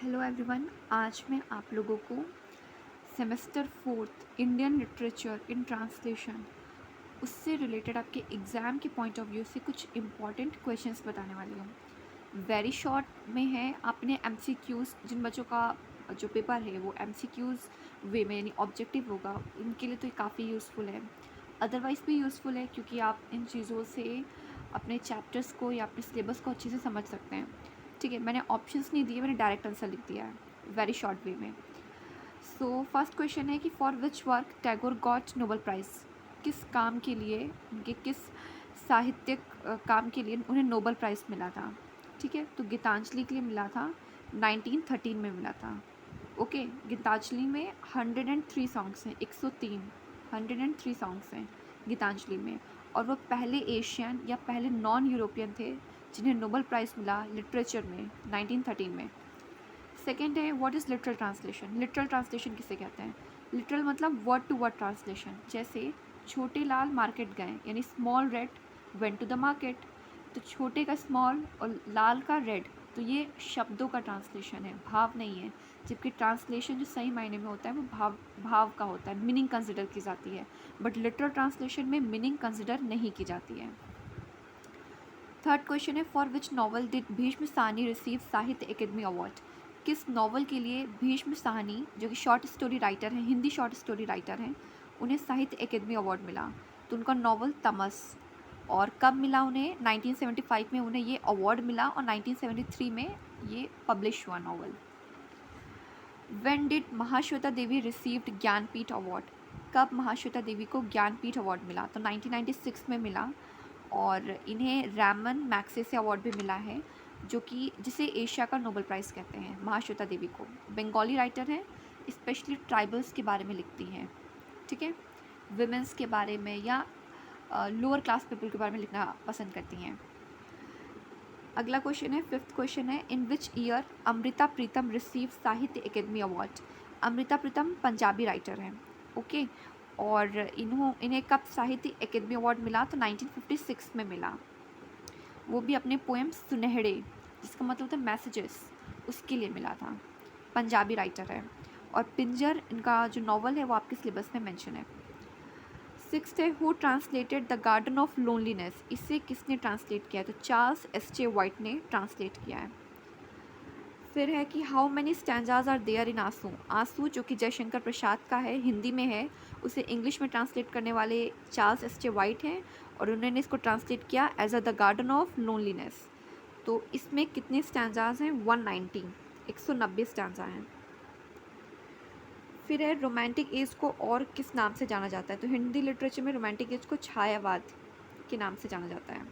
Hello everyone. आज मैं आप लोगों को semester fourth Indian literature in translation उससे रिलेटेड आपके एग्ज़ाम के पॉइंट ऑफ व्यू से कुछ इम्पॉर्टेंट क्वेश्चंस बताने वाली हूँ। वेरी शॉर्ट में है। आपने एमसीक्यूज़, जिन बच्चों का जो पेपर है वो एमसीक्यूज़ वे में यानी ऑब्जेक्टिव होगा, इनके लिए तो ये काफ़ी यूज़फुल है। अदरवाइज़ भी यूज़फुल है क्योंकि आप इन चीज़ों से अपने चैप्टर्स को या अपने सिलेबस को अच्छे से समझ सकते हैं। ठीक है, मैंने ऑप्शंस नहीं दिए, मैंने डायरेक्ट आंसर लिख दिया है वेरी शॉर्ट वे में। सो फर्स्ट क्वेश्चन है कि for which work Tagore got Nobel prize. किस काम के लिए, उनके किस साहित्यिक काम के लिए उन्हें नोबेल प्राइज़ मिला था। ठीक है, तो गीतांजलि के लिए मिला था, 1913 में मिला था। ओके, गीतांजलि में 103 सॉन्ग्स हैं, 103 103 सॉन्ग्स हैं गीतांजलि में। और वो पहले एशियन या पहले नॉन यूरोपियन थे जिन्हें नोबेल प्राइज़ मिला लिटरेचर में 1913 में। सेकेंड है what is literal translation. Literal translation किसे कहते हैं? लिटरल मतलब वर्ड टू वर्ड ट्रांसलेशन। जैसे छोटे लाल मार्केट गए, यानी small red went to the market. तो छोटे का स्मॉल और लाल का रेड, तो ये शब्दों का ट्रांसलेशन है, भाव नहीं है। जबकि ट्रांसलेशन जो सही मायने में होता है वो भाव का होता है, मीनिंग कंसिडर की जाती है। बट लिटरल ट्रांसलेशन में मीनिंग कंसिडर नहीं की जाती है। थर्ड क्वेश्चन है for which novel did Bhishma Sahni receive Sahitya Akademi award. किस नॉवल के लिए भीष्म साहनी, जो कि शॉर्ट स्टोरी राइटर हैं, हिंदी शॉर्ट स्टोरी राइटर हैं, उन्हें साहित्य अकेदमी अवार्ड मिला। तो उनका नॉवल तमस। और कब मिला उन्हें? 1975 में उन्हें ये अवार्ड मिला और 1973 में ये पब्लिश हुआ novel. When did Mahasweta Devi received Jnanpith award. कब महाश्वेता देवी को ज्ञानपीठ अवार्ड मिला? तो 1996 में मिला। और इन्हें रैमन मैग्सेसे अवार्ड भी मिला है, जो कि जिसे एशिया का नोबेल प्राइज़ कहते हैं। महाश्वेता देवी को, बंगाली राइटर हैं, स्पेशली ट्राइबल्स के बारे में लिखती हैं। ठीक है, विमेंस के बारे में या लोअर क्लास पीपल के बारे में लिखना पसंद करती हैं। अगला क्वेश्चन है, फिफ्थ क्वेश्चन है, in which year Amrita Pritam receive Sahitya Akademi award. Amrita Pritam Punjabi writer हैं। ओके, और इन्हें कब साहित्य अकेदमी अवार्ड मिला? तो 1956 में मिला। वो भी अपने पोएम सुनहरे, जिसका मतलब होता है मैसेजेस, उसके लिए मिला था। पंजाबी राइटर है। और पिंजर इनका जो नॉवल है वो आपके सिलेबस में मेंशन है। सिक्स्थ है who translated the garden of loneliness. इसे किसने ट्रांसलेट किया है? तो चार्ल्स एस.जे. वाइट ने ट्रांसलेट किया है। फिर है कि how many stanzas are there in Aansu. Aansu जो कि जयशंकर प्रसाद का है, हिंदी में है, उसे इंग्लिश में ट्रांसलेट करने वाले चार्ल्स एस.जे. वाइट हैं और उन्होंने इसको ट्रांसलेट किया as a the garden of loneliness. तो इसमें कितने स्टैंजाज हैं? 190, 190 स्टैंजा हैं। फिर है रोमांटिक एज को और किस नाम से जाना जाता है? तो हिंदी लिटरेचर में रोमांटिक एज को छायावाद के नाम से जाना जाता है।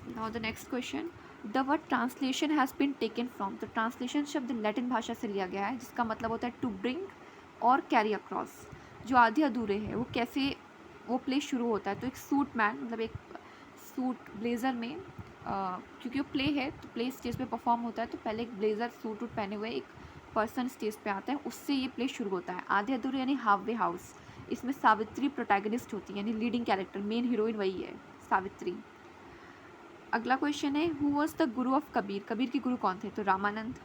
Now the next question, the word translation has been taken from. तो ट्रांसलेशन शब्द लैटिन भाषा से लिया गया है, जिसका मतलब होता है टू ब्रिंग और कैरी अक्रॉस। जो आधे अधूरे हैं वो कैसे, वो प्ले शुरू होता है। तो एक सूट मैन, मतलब एक सूट ब्लेज़र में, क्योंकि वो प्ले है तो प्ले स्टेज पे परफॉर्म होता है, तो पहले एक ब्लेज़र सूट वूट पहने हुए एक पर्सन स्टेज पे आता है, उससे ये प्ले शुरू होता है। आधे अधूरे यानी हाफ वे हाउस। इसमें सावित्री प्रोटैगनिस्ट होती है, यानी लीडिंग कैरेक्टर, मेन हीरोइन वही है, सावित्री। अगला क्वेश्चन है who was the Guru of Kabir. Kabir के गुरु कौन थे? तो रामानंद।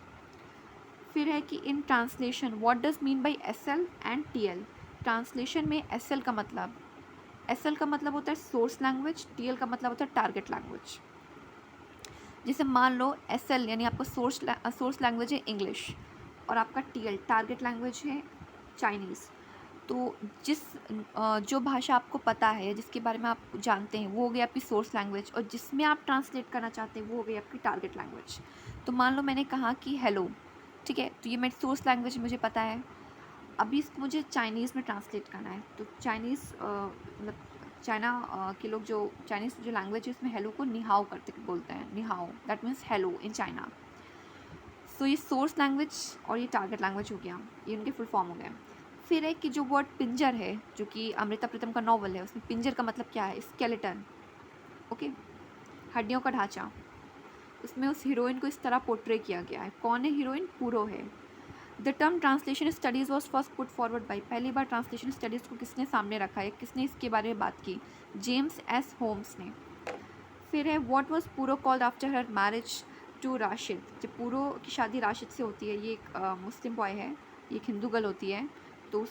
फिर है कि in translation what does mean by S L and T L. Translation में एस एल का मतलब होता है सोर्स लैंग्वेज, टी एल का मतलब होता है टारगेट लैंग्वेज। जैसे मान लो एस एल यानी आपका सोर्स लैंग्वेज है इंग्लिश और आपका टी एल टारगेट लैंग्वेज है चाइनीज़। तो जो भाषा आपको पता है, जिसके बारे में आप जानते हैं, वो हो गई आपकी सोर्स लैंग्वेज, और जिसमें आप ट्रांसलेट करना चाहते हैं वो हो गई आपकी टारगेट लैंग्वेज। तो मान लो मैंने कहा कि हेलो, ठीक है, तो ये मेरी सोर्स लैंग्वेज मुझे पता है। अभी इसको मुझे चाइनीज़ में ट्रांसलेट करना है, तो चाइनीज़ मतलब चाइना के लोग, जो चाइनीज़ जो लैंग्वेज है उसमें हेलो को निहाओ करते बोलते हैं, निहाओ, that means hello in China. So ये सोर्स लैंग्वेज और ये टारगेट लैंग्वेज हो गया, ये उनके फुल फॉर्म हो गए। फिर है कि जो वर्ड पिंजर है, जो कि अमृता प्रीतम का नॉवल है, उसमें पिंजर का मतलब क्या है? स्केलेटन। ओके, हड्डियों का ढांचा। उसमें उस हीरोइन को इस तरह पोर्ट्रे किया गया है। कौन है हीरोइन? पूरो है। The term translation studies was first put forward by. पहली बार ट्रांसलेशन स्टडीज़ को किसने सामने रखा है, किसने इसके बारे में बात की? जेम्स एस होम्स ने। फिर है what was Puro called after her marriage. To Rashid, जब पूरो की शादी राशिद से होती है, ये एक मुस्लिम बॉय है, ये एक हिंदू गर्ल होती है, तो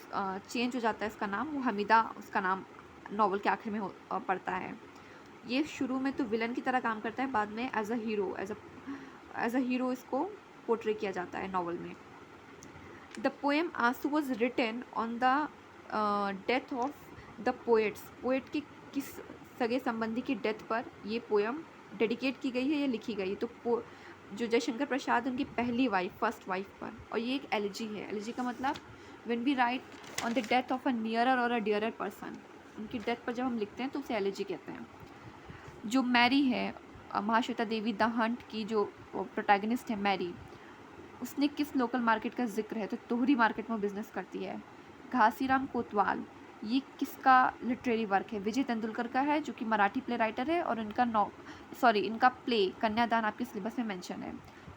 चेंज हो जाता है इसका नाम, वो हमीदा उसका नाम नॉवल के आखिर में पड़ता है। ये शुरू में तो विलन की तरह काम करता है, बाद में एज अ हीरो इसको पोर्ट्रे किया जाता है नॉवल में। The poem Aansu was written on the death of the poet की किस सगे संबंधी की डेथ पर ये पोएम डेडिकेट की गई है या लिखी गई है, तो जो जयशंकर प्रसाद उनकी पहली वाइफ, फर्स्ट वाइफ पर, और ये एक एलिजी है। एलिजी का मतलब when we write on the death of a nearer और अ डियरर पर्सन, उनकी डेथ पर जब हम लिखते हैं तो उसे एलिजी कहते हैं। जो मैरी है, महाश्वेता देवी द हंट की जो प्रोटैगनिस्ट है मैरी, उसने किस लोकल मार्केट का जिक्र है, तो तोहरी मार्केट में बिजनेस करती है। घासीराम कोतवाल, ये किसका लिटरेरी वर्क है, विजय तेंदुलकर का है, जो कि मराठी प्ले राइटर है, और इनका प्ले कन्यादान आपके सिलेबस में मेंशन है।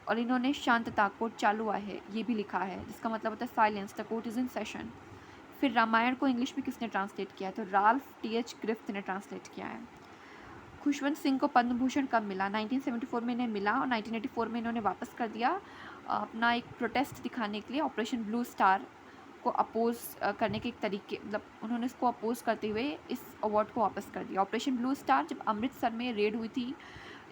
और इन्होंने शांतता कोर्ट चालू है ये भी लिखा है, जिसका मतलब होता है silence, the court is in session. फिर रामायण को इंग्लिश में किसने ट्रांसलेट किया है, तो राल्फ टी.एच. ग्रिफ्थ ने ट्रांसलेट किया है। खुशवंत सिंह को पद्म भूषण कब मिला, 1974 में इन्हें मिला, और 1984 में इन्होंने वापस कर दिया अपना एक प्रोटेस्ट दिखाने के लिए, ऑपरेशन ब्लू स्टार को अपोज करने के एक तरीके, मतलब उन्होंने इसको अपोज करते हुए इस अवार्ड को वापस कर दिया। ऑपरेशन ब्लू स्टार जब अमृतसर में रेड हुई थी,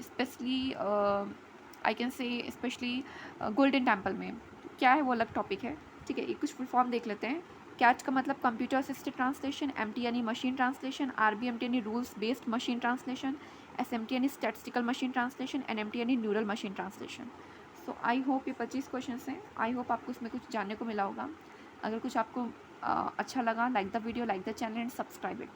specially I can say specially golden temple में, क्या है वो अलग टॉपिक है, ठीक है। ये कुछ फुल फॉर्म देख लेते हैं। कैट का मतलब कंप्यूटर असिस्टेड ट्रांसलेशन, MT यानी मशीन ट्रांसलेशन, RBMT यानी rules based machine translation, SMT यानी स्टैटिस्टिकल मशीन ट्रांसलेशन, NMT यानी neural machine translation. So I hope ये 25 क्वेश्चन हैं, आई होप आपको इसमें कुछ जानने को मिला होगा। अगर कुछ आपको अच्छा लगा, like the video, like the channel and subscribe it.